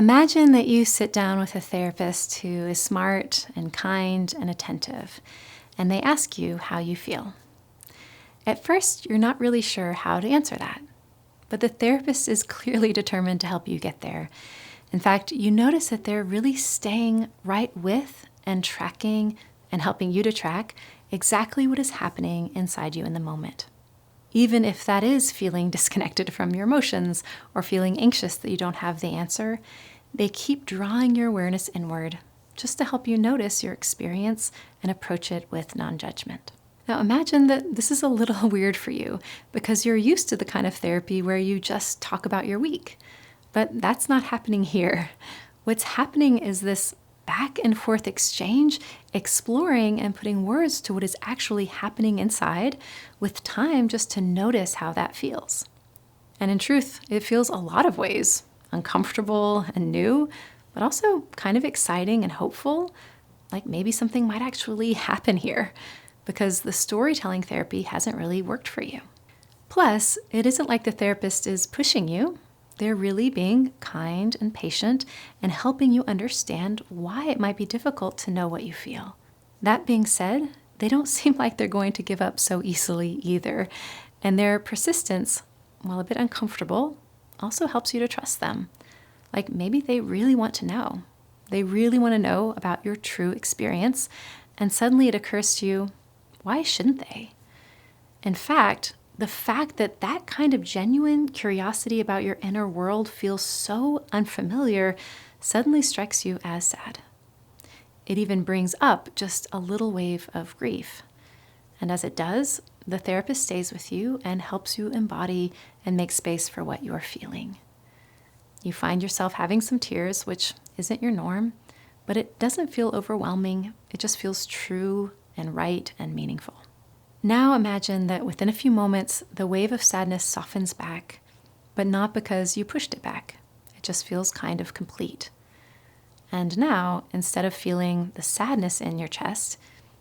Imagine that you sit down with a therapist who is smart and kind and attentive, and they ask you how you feel. At first, you're not really sure how to answer that, but the therapist is clearly determined to help you get there. In fact, you notice that they're really staying right with and tracking and helping you to track exactly what is happening inside you in the moment. Even if that is feeling disconnected from your emotions or feeling anxious that you don't have the answer, they keep drawing your awareness inward just to help you notice your experience and approach it with non-judgment. Now imagine that this is a little weird for you because you're used to the kind of therapy where you just talk about your week. But that's not happening here. What's happening is this back and forth exchange, exploring and putting words to what is actually happening inside with time just to notice how that feels. And in truth, it feels a lot of ways uncomfortable and new, but also kind of exciting and hopeful, like maybe something might actually happen here because the storytelling therapy hasn't really worked for you. Plus, it isn't like the therapist is pushing you. They're really being kind and patient and helping you understand why it might be difficult to know what you feel. That being said, they don't seem like they're going to give up so easily either. And their persistence, while a bit uncomfortable, also helps you to trust them. Like maybe they really want to know. They really want to know about your true experience. And suddenly it occurs to you, why shouldn't they? In fact, the fact that that kind of genuine curiosity about your inner world feels so unfamiliar suddenly strikes you as sad. It even brings up just a little wave of grief. And as it does, the therapist stays with you and helps you embody and make space for what you are feeling. You find yourself having some tears, which isn't your norm, but it doesn't feel overwhelming. It just feels true and right and meaningful. Now imagine that within a few moments, the wave of sadness softens back, but not because you pushed it back. It just feels kind of complete. And now, instead of feeling the sadness in your chest,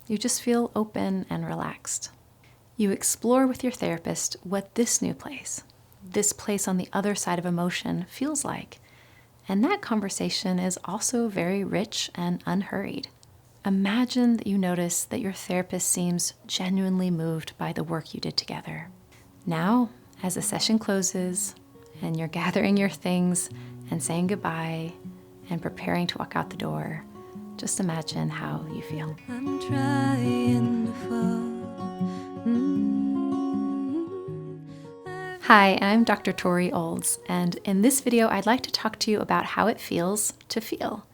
you just feel open and relaxed. You explore with your therapist what this new place, this place on the other side of emotion, feels like. And that conversation is also very rich and unhurried. Imagine that you notice that your therapist seems genuinely moved by the work you did together. Now, as the session closes and you're gathering your things and saying goodbye and preparing to walk out the door, just imagine how you feel. I'm trying to fall. Hi, I'm Dr. Tori Olds, and in this video, I'd like to talk to you about how it feels to feel.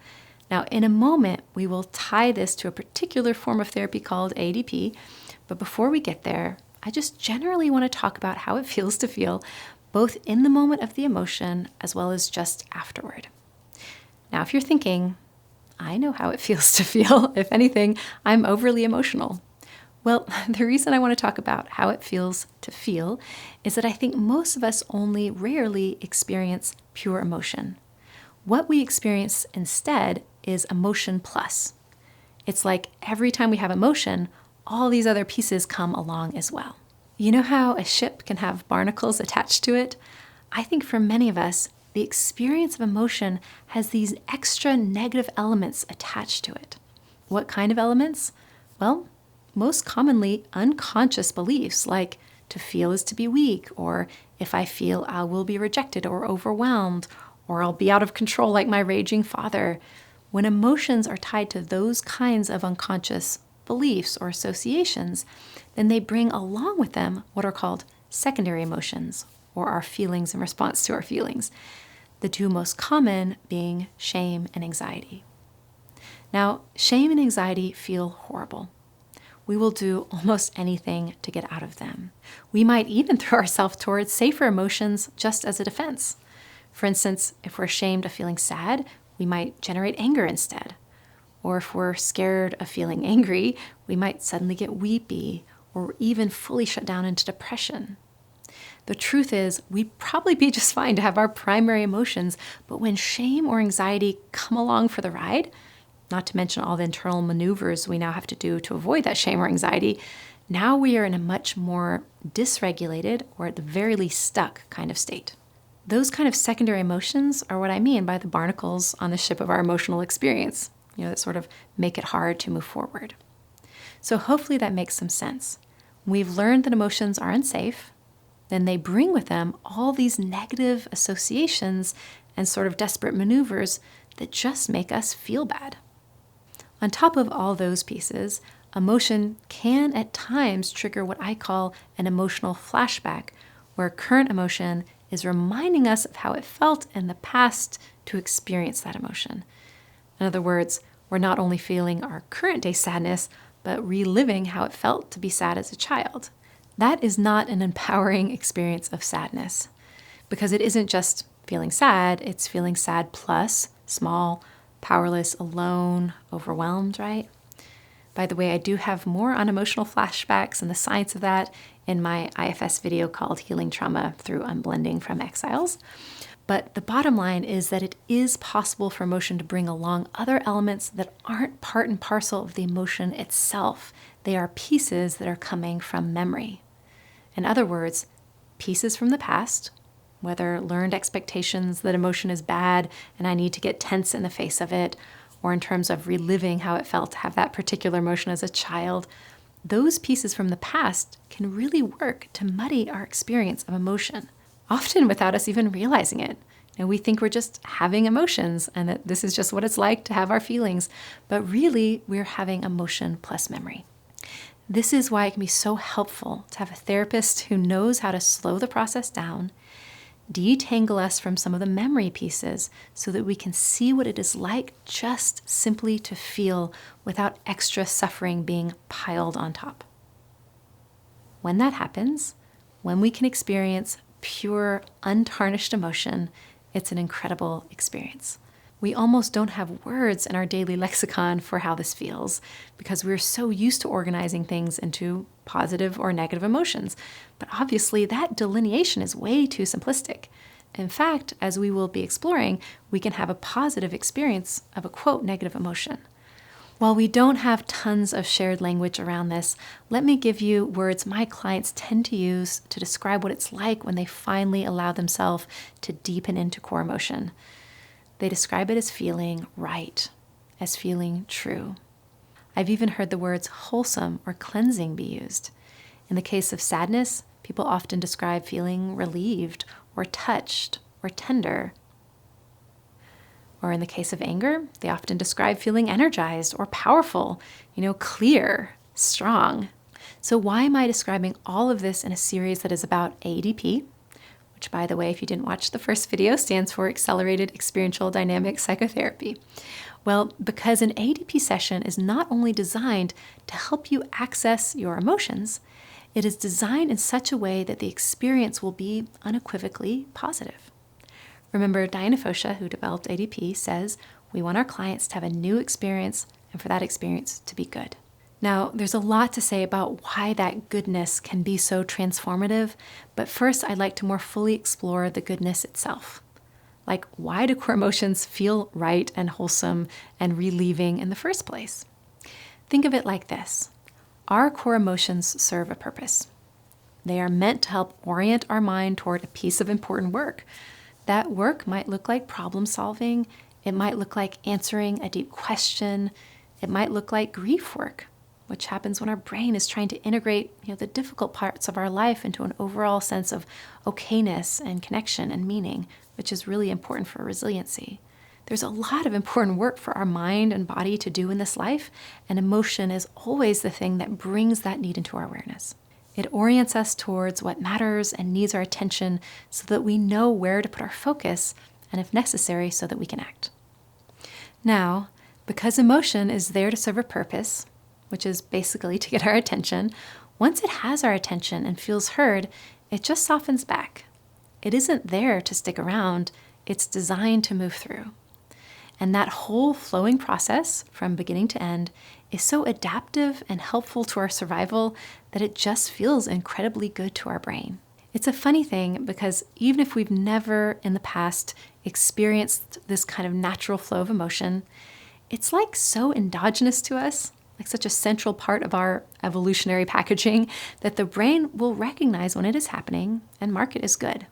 Now, in a moment, we will tie this to a particular form of therapy called AEDP, but before we get there, I just generally want to talk about how it feels to feel, both in the moment of the emotion as well as just afterward. Now, if you're thinking, I know how it feels to feel, if anything, I'm overly emotional. Well, the reason I want to talk about how it feels to feel is that I think most of us only rarely experience pure emotion. What we experience instead is emotion plus. It's like every time we have emotion, all these other pieces come along as well. You know how a ship can have barnacles attached to it? I think for many of us, the experience of emotion has these extra negative elements attached to it. What kind of elements? Well, most commonly unconscious beliefs like to feel is to be weak, or if I feel I will be rejected or overwhelmed, or I'll be out of control like my raging father. When emotions are tied to those kinds of unconscious beliefs or associations, then they bring along with them what are called secondary emotions, or our feelings in response to our feelings. The two most common being shame and anxiety. Now, shame and anxiety feel horrible. We will do almost anything to get out of them. We might even throw ourselves towards safer emotions just as a defense. For instance, if we're ashamed of feeling sad, we might generate anger instead. Or if we're scared of feeling angry, we might suddenly get weepy or even fully shut down into depression. The truth is, we'd probably be just fine to have our primary emotions, but when shame or anxiety come along for the ride, not to mention all the internal maneuvers we now have to do to avoid that shame or anxiety, now we are in a much more dysregulated, or at the very least stuck, kind of state. Those kind of secondary emotions are what I mean by the barnacles on the ship of our emotional experience, that sort of make it hard to move forward. So hopefully that makes some sense. We've learned that emotions are unsafe, then they bring with them all these negative associations and sort of desperate maneuvers that just make us feel bad. On top of all those pieces, emotion can at times trigger what I call an emotional flashback, where current emotion is reminding us of how it felt in the past to experience that emotion. In other words, we're not only feeling our current day sadness, but reliving how it felt to be sad as a child. That is not an empowering experience of sadness, because it isn't just feeling sad, it's feeling sad plus small, powerless, alone, overwhelmed, right? By the way, I do have more on emotional flashbacks and the science of that in my IFS video called Healing Trauma Through Unblending from Exiles. But the bottom line is that it is possible for emotion to bring along other elements that aren't part and parcel of the emotion itself. They are pieces that are coming from memory. In other words, pieces from the past, whether learned expectations that emotion is bad and I need to get tense in the face of it, or in terms of reliving how it felt to have that particular emotion as a child, those pieces from the past can really work to muddy our experience of emotion, often without us even realizing it. We think we're just having emotions and that this is just what it's like to have our feelings, but really we're having emotion plus memory. This is why it can be so helpful to have a therapist who knows how to slow the process down, detangle us from some of the memory pieces so that we can see what it is like just simply to feel without extra suffering being piled on top. When that happens, when we can experience pure, untarnished emotion, it's an incredible experience. We almost don't have words in our daily lexicon for how this feels because we're so used to organizing things into positive or negative emotions. But obviously that delineation is way too simplistic. In fact, as we will be exploring, we can have a positive experience of a quote negative emotion. While we don't have tons of shared language around this, let me give you words my clients tend to use to describe what it's like when they finally allow themselves to deepen into core emotion. They describe it as feeling right, as feeling true. I've even heard the words wholesome or cleansing be used. In the case of sadness, people often describe feeling relieved or touched or tender. Or in the case of anger, they often describe feeling energized or powerful, clear, strong. So why am I describing all of this in a series that is about AEDP? Which, by the way, if you didn't watch the first video, stands for Accelerated Experiential Dynamic Psychotherapy. Well, because an AEDP session is not only designed to help you access your emotions, it is designed in such a way that the experience will be unequivocally positive. Remember, Diana Fosha, who developed AEDP, says we want our clients to have a new experience and for that experience to be good. Now, there's a lot to say about why that goodness can be so transformative, but first I'd like to more fully explore the goodness itself. Like, why do core emotions feel right and wholesome and relieving in the first place? Think of it like this. Our core emotions serve a purpose. They are meant to help orient our mind toward a piece of important work. That work might look like problem solving. It might look like answering a deep question. It might look like grief work, which happens when our brain is trying to integrate the difficult parts of our life into an overall sense of okayness and connection and meaning, which is really important for resiliency. There's a lot of important work for our mind and body to do in this life, and emotion is always the thing that brings that need into our awareness. It orients us towards what matters and needs our attention so that we know where to put our focus, and if necessary, so that we can act. Now, because emotion is there to serve a purpose, which is basically to get our attention, once it has our attention and feels heard, it just softens back. It isn't there to stick around, it's designed to move through. And that whole flowing process from beginning to end is so adaptive and helpful to our survival that it just feels incredibly good to our brain. It's a funny thing because even if we've never in the past experienced this kind of natural flow of emotion, it's like so endogenous to us, like such a central part of our evolutionary packaging, that the brain will recognize when it is happening and mark it as good.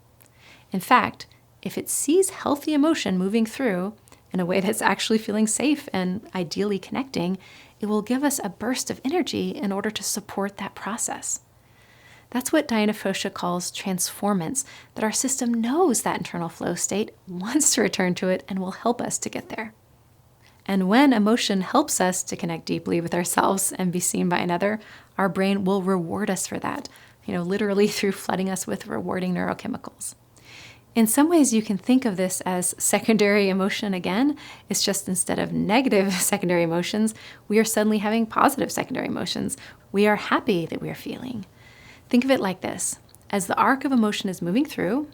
In fact, if it sees healthy emotion moving through in a way that's actually feeling safe and ideally connecting, it will give us a burst of energy in order to support that process. That's what Diana Fosha calls transformance, that our system knows that internal flow state, wants to return to it, and will help us to get there. And when emotion helps us to connect deeply with ourselves and be seen by another, our brain will reward us for that, literally through flooding us with rewarding neurochemicals. In some ways, you can think of this as secondary emotion again. It's just instead of negative secondary emotions, we are suddenly having positive secondary emotions. We are happy that we are feeling. Think of it like this. As the arc of emotion is moving through,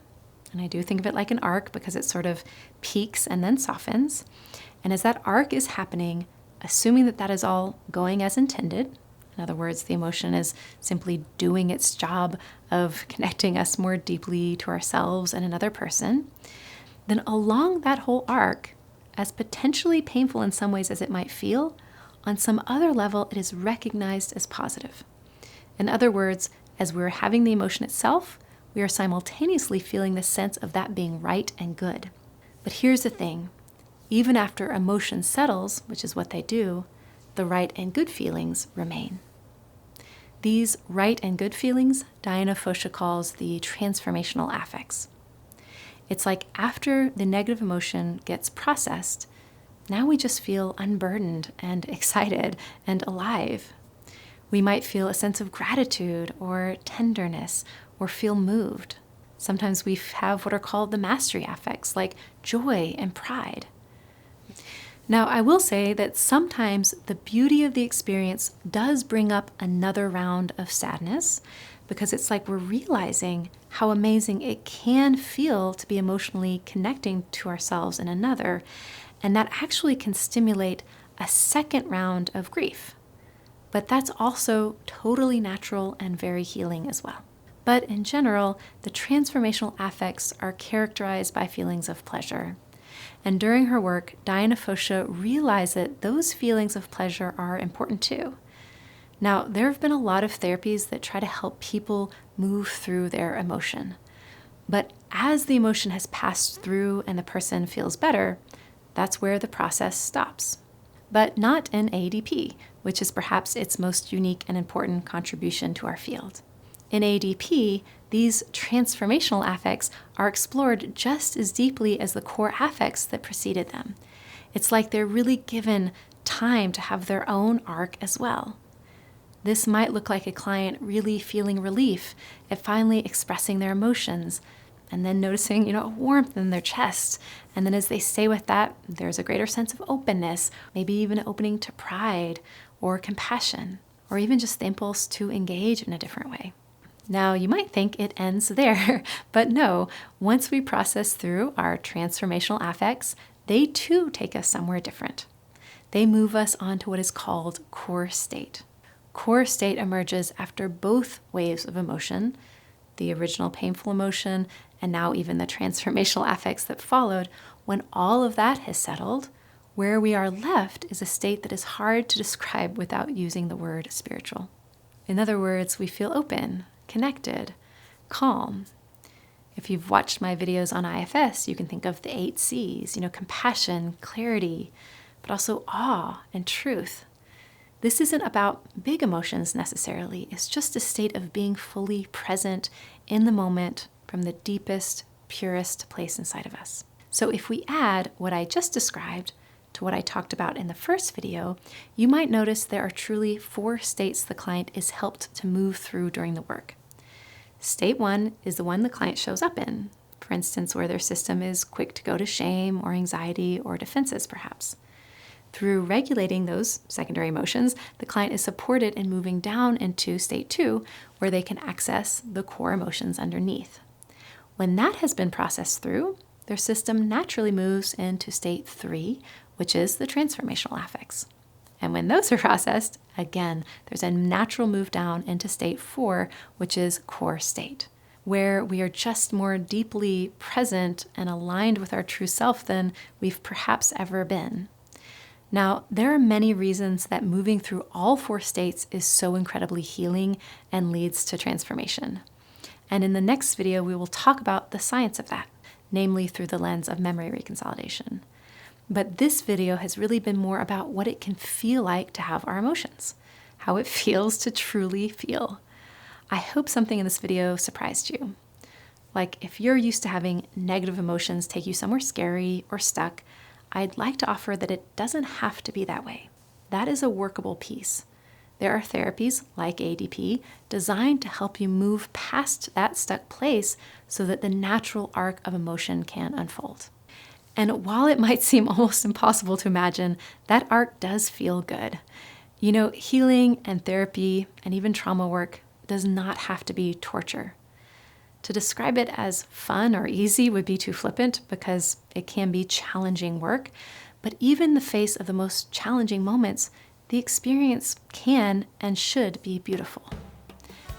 and I do think of it like an arc because it sort of peaks and then softens, and as that arc is happening, assuming that that is all going as intended, in other words, the emotion is simply doing its job of connecting us more deeply to ourselves and another person, then along that whole arc, as potentially painful in some ways as it might feel, on some other level it is recognized as positive. In other words, as we're having the emotion itself, we are simultaneously feeling the sense of that being right and good. But here's the thing. Even after emotion settles, which is what they do, the right and good feelings remain. These right and good feelings, Diana Fosha calls the transformational affects. It's like after the negative emotion gets processed, now we just feel unburdened and excited and alive. We might feel a sense of gratitude or tenderness or feel moved. Sometimes we have what are called the mastery affects, like joy and pride. Now, I will say that sometimes the beauty of the experience does bring up another round of sadness, because it's like we're realizing how amazing it can feel to be emotionally connecting to ourselves and another, and that actually can stimulate a second round of grief. But that's also totally natural and very healing as well. But in general, the transformational affects are characterized by feelings of pleasure. And during her work, Diana Fosha realized that those feelings of pleasure are important too. Now, there have been a lot of therapies that try to help people move through their emotion. But as the emotion has passed through and the person feels better, that's where the process stops. But not in AEDP, which is perhaps its most unique and important contribution to our field. In AEDP, these transformational affects are explored just as deeply as the core affects that preceded them. It's like they're really given time to have their own arc as well. This might look like a client really feeling relief at finally expressing their emotions, and then noticing, a warmth in their chest. And then as they stay with that, there's a greater sense of openness, maybe even an opening to pride or compassion, or even just the impulse to engage in a different way. Now, you might think it ends there, but no. Once we process through our transformational affects, they too take us somewhere different. They move us onto what is called core state. Core state emerges after both waves of emotion, the original painful emotion, and now even the transformational affects that followed. When all of that has settled, where we are left is a state that is hard to describe without using the word spiritual. In other words, we feel open, connected, calm. If you've watched my videos on IFS, you can think of the 8 C's, compassion, clarity, but also awe and truth. This isn't about big emotions necessarily. It's just a state of being fully present in the moment from the deepest, purest place inside of us. So if we add what I just described to what I talked about in the first video, you might notice there are truly 4 states the client is helped to move through during the work. State 1 is the one the client shows up in, for instance, where their system is quick to go to shame or anxiety or defenses, perhaps. Through regulating those secondary emotions, the client is supported in moving down into state 2, where they can access the core emotions underneath. When that has been processed through, their system naturally moves into state 3, which is the transformational affects. And when those are processed, again, there's a natural move down into state 4, which is core state, where we are just more deeply present and aligned with our true self than we've perhaps ever been. Now, there are many reasons that moving through all 4 states is so incredibly healing and leads to transformation. And in the next video, we will talk about the science of that. namely through the lens of memory reconsolidation. But this video has really been more about what it can feel like to have our emotions, how it feels to truly feel. I hope something in this video surprised you. Like if you're used to having negative emotions take you somewhere scary or stuck, I'd like to offer that it doesn't have to be that way. That is a workable piece. There are therapies like AEDP designed to help you move past that stuck place so that the natural arc of emotion can unfold. And while it might seem almost impossible to imagine, that arc does feel good. You know, healing and therapy and even trauma work does not have to be torture. To describe it as fun or easy would be too flippant because it can be challenging work, but even in the face of the most challenging moments, the experience can and should be beautiful.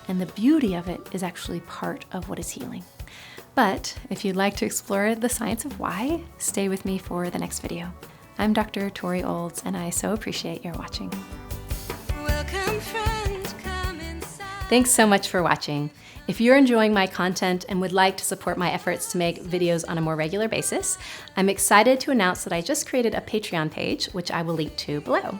And the beauty of it is actually part of what is healing. But if you'd like to explore the science of why, stay with me for the next video. I'm Dr. Tori Olds, and I so appreciate your watching. Welcome, friend, come inside. Thanks so much for watching. If you're enjoying my content and would like to support my efforts to make videos on a more regular basis, I'm excited to announce that I just created a Patreon page, which I will link to below.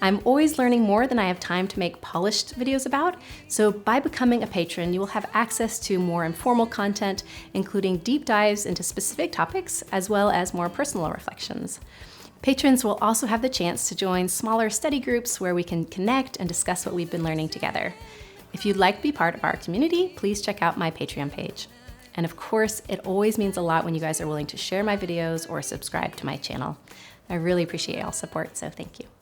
I'm always learning more than I have time to make polished videos about, so by becoming a patron, you will have access to more informal content, including deep dives into specific topics, as well as more personal reflections. Patrons will also have the chance to join smaller study groups where we can connect and discuss what we've been learning together. If you'd like to be part of our community, please check out my Patreon page. And of course, it always means a lot when you guys are willing to share my videos or subscribe to my channel. I really appreciate y'all's support, so thank you.